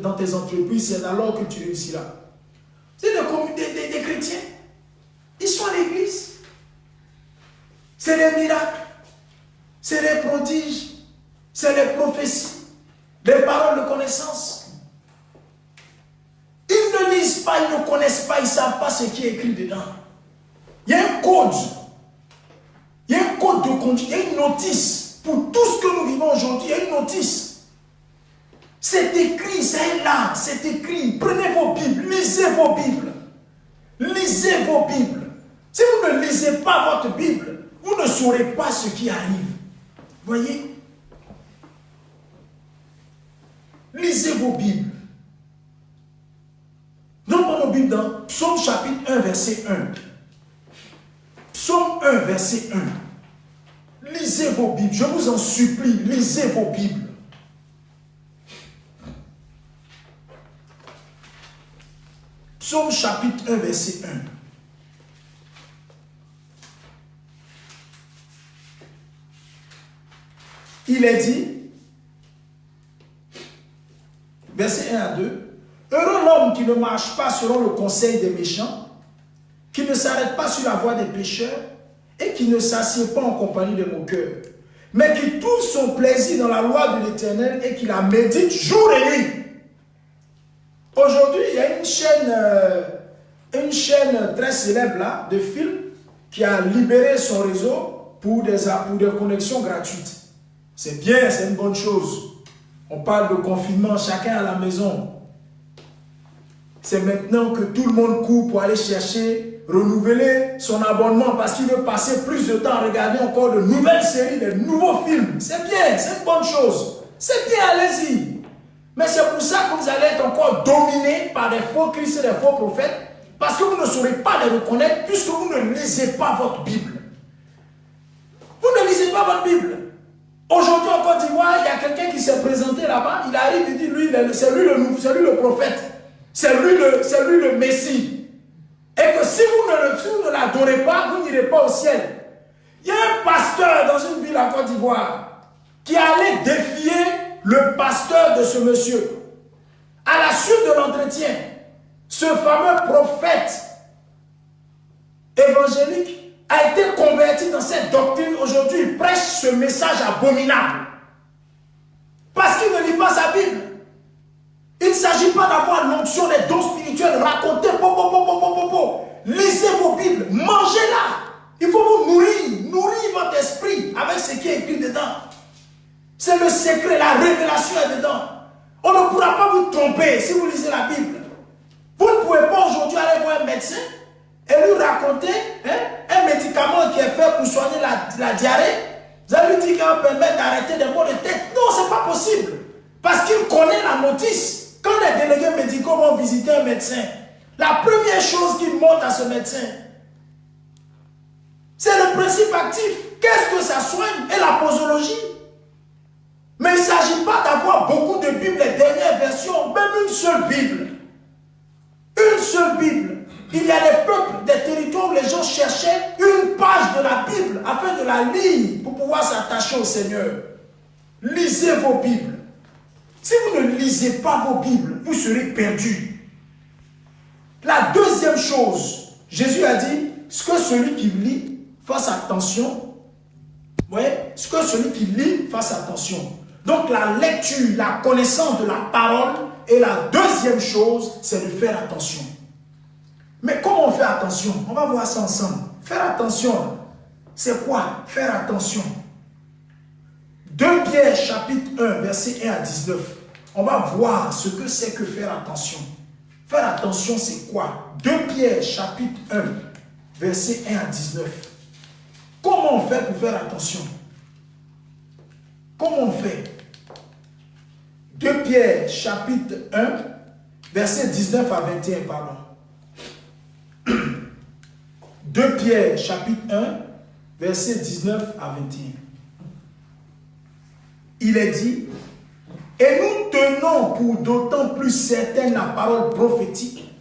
dans tes entreprises, c'est alors que tu réussiras. C'est des chrétiens. Ils sont à l'église. C'est les miracles. C'est les prodiges, c'est les prophéties, les paroles de connaissance. Ils ne lisent pas, ils ne connaissent pas, ils ne savent pas ce qui est écrit dedans. Il y a un code. Il y a un code de conduite, il y a une notice. Pour tout ce que nous vivons aujourd'hui, il y a une notice. C'est écrit, ça est là, c'est écrit. Prenez vos Bibles, lisez vos Bibles. Lisez vos Bibles. Si vous ne lisez pas votre Bible, vous ne saurez pas ce qui arrive. Voyez? Lisez vos Bibles. Nous prenons nos Bibles dans Psaume chapitre 1, verset 1. Psaume 1, verset 1. Lisez vos Bibles. Je vous en supplie, lisez vos Bibles. Psaume chapitre 1, verset 1. Il est dit, verset 1 à 2, heureux l'homme qui ne marche pas selon le conseil des méchants, qui ne s'arrête pas sur la voie des pécheurs et qui ne s'assied pas en compagnie des moqueurs, mais qui trouve son plaisir dans la loi de l'Éternel et qui la médite jour et nuit. Aujourd'hui, il y a une chaîne très célèbre là, de films qui a libéré son réseau pour des connexions gratuites. C'est bien, c'est une bonne chose. On parle de confinement, chacun à la maison. C'est maintenant que tout le monde court pour aller chercher, renouveler son abonnement parce qu'il veut passer plus de temps à regarder encore de nouvelles séries, de nouveaux films. C'est bien, c'est une bonne chose. C'est bien, allez-y. Mais c'est pour ça que vous allez être encore dominé par des faux Christ et des faux prophètes parce que vous ne saurez pas les reconnaître puisque vous ne lisez pas votre Bible. Vous ne lisez pas votre Bible. Aujourd'hui en Côte d'Ivoire, il y a quelqu'un qui s'est présenté là-bas. Il arrive, il dit, c'est lui le prophète. C'est lui le Messie. Et que si vous ne l'adorez pas, vous n'irez pas au ciel. Il y a un pasteur dans une ville en Côte d'Ivoire qui allait défier le pasteur de ce monsieur. À la suite de l'entretien, ce fameux prophète évangélique a été converti dans cette doctrine. Aujourd'hui, il prêche ce message abominable. Parce qu'il ne lit pas sa Bible. Il ne s'agit pas d'avoir l'onction des dons spirituels, raconter, lisez vos Bibles, mangez-la. Il faut vous nourrir votre esprit avec ce qui est écrit dedans. C'est le secret, la révélation est dedans. On ne pourra pas vous tromper si vous lisez la Bible. Vous ne pouvez pas aujourd'hui aller voir un médecin et lui raconter un médicament qui est fait pour soigner la diarrhée. Vous allez lui dire qu'il va permettre d'arrêter des maux de tête. Non, ce n'est pas possible. Parce qu'il connaît la notice. Quand les délégués médicaux vont visiter un médecin, la première chose qu'ils montrent à ce médecin, c'est le principe actif. Qu'est-ce que ça soigne? Et la posologie. Mais il ne s'agit pas d'avoir beaucoup de Bibles, les dernières versions, même une seule Bible. Une seule Bible. Il y a des peuples, des territoires où les gens cherchaient une page de la Bible afin de la lire pour pouvoir s'attacher au Seigneur. Lisez vos Bibles. Si vous ne lisez pas vos Bibles, vous serez perdus. La deuxième chose, Jésus a dit, ce que celui qui lit, fasse attention. Vous voyez, ce que celui qui lit, fasse attention. Donc la lecture, la connaissance de la parole, et la deuxième chose, c'est de faire attention. Mais comment on fait attention? On va voir ça ensemble. Faire attention, c'est quoi? Faire attention. 2 Pierre chapitre 1, verset 1 à 19. On va voir ce que c'est que faire attention. Faire attention, c'est quoi? 2 Pierre chapitre 1, verset 1 à 19. Comment on fait pour faire attention? Comment on fait? 2 Pierre chapitre 1, verset 19 à 21, pardon. 2 Pierre chapitre 1, verset 19 à 21. Il est dit, et nous tenons pour d'autant plus certaine la parole prophétique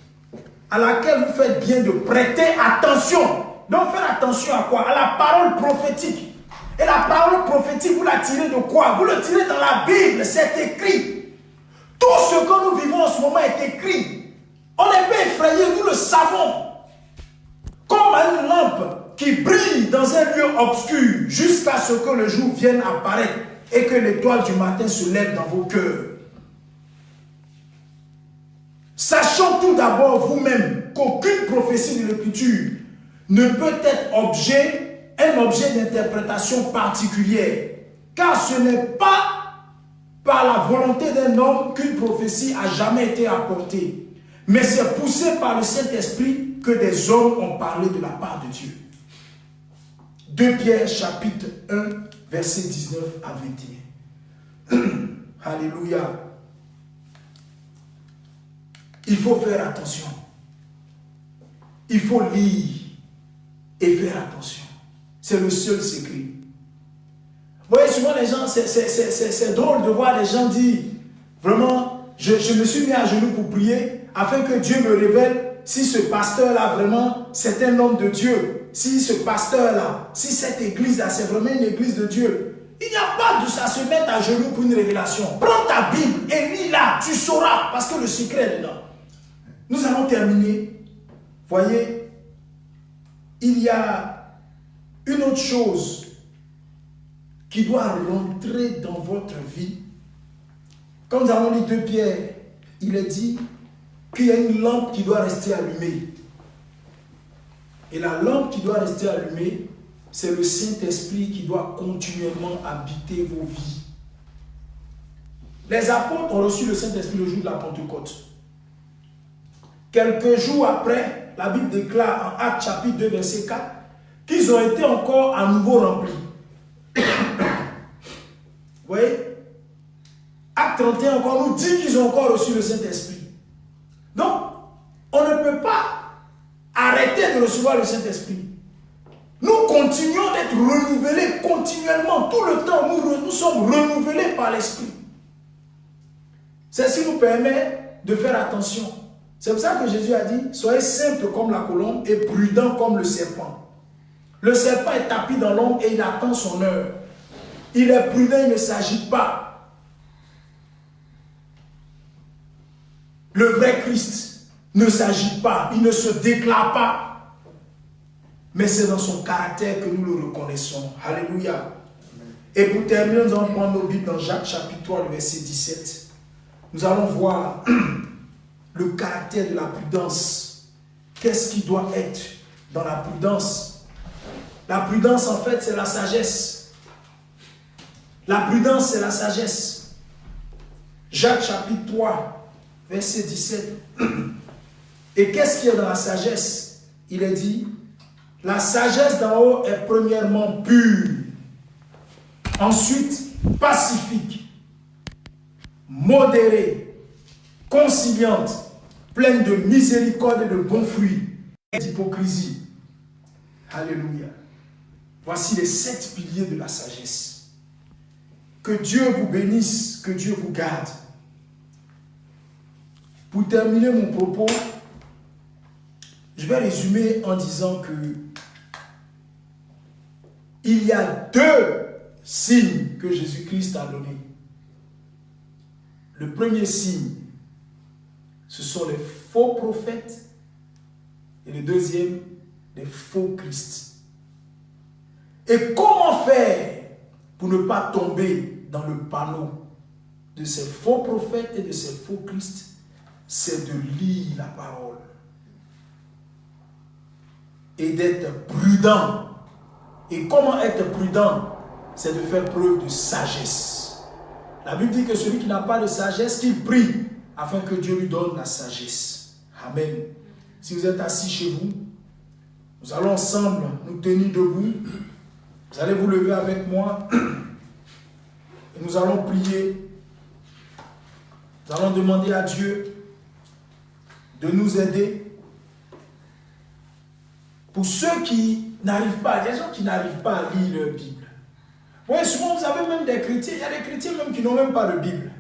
à laquelle vous faites bien de prêter attention. Donc faire attention à quoi? À la parole prophétique. Et la parole prophétique, vous la tirez de quoi? Vous le tirez dans la Bible, c'est écrit. Tout ce que nous vivons en ce moment est écrit. On n'est pas effrayé, nous le savons. Comme une lampe qui brille dans un lieu obscur jusqu'à ce que le jour vienne apparaître et que l'étoile du matin se lève dans vos cœurs. Sachant tout d'abord vous-même qu'aucune prophétie de l'Écriture ne peut être un objet d'interprétation particulière, car ce n'est pas par la volonté d'un homme qu'une prophétie a jamais été apportée, mais c'est poussé par le Saint-Esprit que des hommes ont parlé de la part de Dieu. 2 Pierre chapitre 1, verset 19 à 21. Alléluia. Il faut faire attention. Il faut lire et faire attention. C'est le seul secret. Vous voyez, souvent les gens, c'est drôle de voir les gens dire, vraiment, je me suis mis à genoux pour prier afin que Dieu me révèle si ce pasteur-là, vraiment, c'est un homme de Dieu. Si ce pasteur-là, si cette église-là, c'est vraiment une église de Dieu. Il n'y a pas de ça se mettre à genoux pour une révélation. Prends ta Bible et lis-la, tu sauras, parce que le secret est dedans. Nous allons terminer. Voyez, il y a une autre chose qui doit rentrer dans votre vie. Quand nous avons lu 2 Pierre, il est dit qu'il y a une lampe qui doit rester allumée. Et la lampe qui doit rester allumée, c'est le Saint-Esprit qui doit continuellement habiter vos vies. Les apôtres ont reçu le Saint-Esprit le jour de la Pentecôte. Quelques jours après, la Bible déclare en Actes chapitre 2, verset 4, qu'ils ont été encore à nouveau remplis. Vous voyez? Acte 31 encore nous dit qu'ils ont encore reçu le Saint-Esprit. Donc, on ne peut pas arrêter de recevoir le Saint-Esprit. Nous continuons d'être renouvelés continuellement. Tout le temps, nous sommes renouvelés par l'Esprit. C'est ce qui nous permet de faire attention. C'est pour ça que Jésus a dit, soyez simples comme la colombe et prudents comme le serpent. Le serpent est tapis dans l'ombre et il attend son heure. Il est prudent, il ne s'agit pas. Le vrai Christ ne s'agit pas, il ne se déclare pas. Mais c'est dans son caractère que nous le reconnaissons. Alléluia. Et pour terminer, nous allons prendre nos Bibles dans Jacques chapitre 3, le verset 17. Nous allons voir le caractère de la prudence. Qu'est-ce qui doit être dans la prudence? La prudence, en fait, c'est la sagesse. La prudence, c'est la sagesse. Jacques chapitre 3, verset 17. Et qu'est-ce qu'il y a dans la sagesse? Il est dit, la sagesse d'en haut est premièrement pure, ensuite pacifique, modérée, conciliante, pleine de miséricorde et de bons fruits, et d'hypocrisie. Alléluia. Voici les 7 piliers de la sagesse. Que Dieu vous bénisse, que Dieu vous garde. Pour terminer mon propos, je vais résumer en disant que il y a 2 signes que Jésus-Christ a donnés. Le premier signe, ce sont les faux prophètes et le deuxième, les faux Christ. Et comment faire pour ne pas tomber dans le panneau de ces faux prophètes et de ces faux Christ? C'est de lire la parole et d'être prudent. Et comment être prudent? C'est de faire preuve de sagesse. La Bible dit que celui qui n'a pas de sagesse, qu'il prie afin que Dieu lui donne la sagesse. Amen. Si vous êtes assis chez vous, nous allons ensemble nous tenir debout. Vous allez vous lever avec moi et nous allons prier. Nous allons demander à Dieu de nous aider. Pour ceux qui n'arrivent pas, il y a des gens qui n'arrivent pas à lire leur Bible. Oui, souvent vous avez même des chrétiens, il y a des chrétiens même qui n'ont même pas de Bible.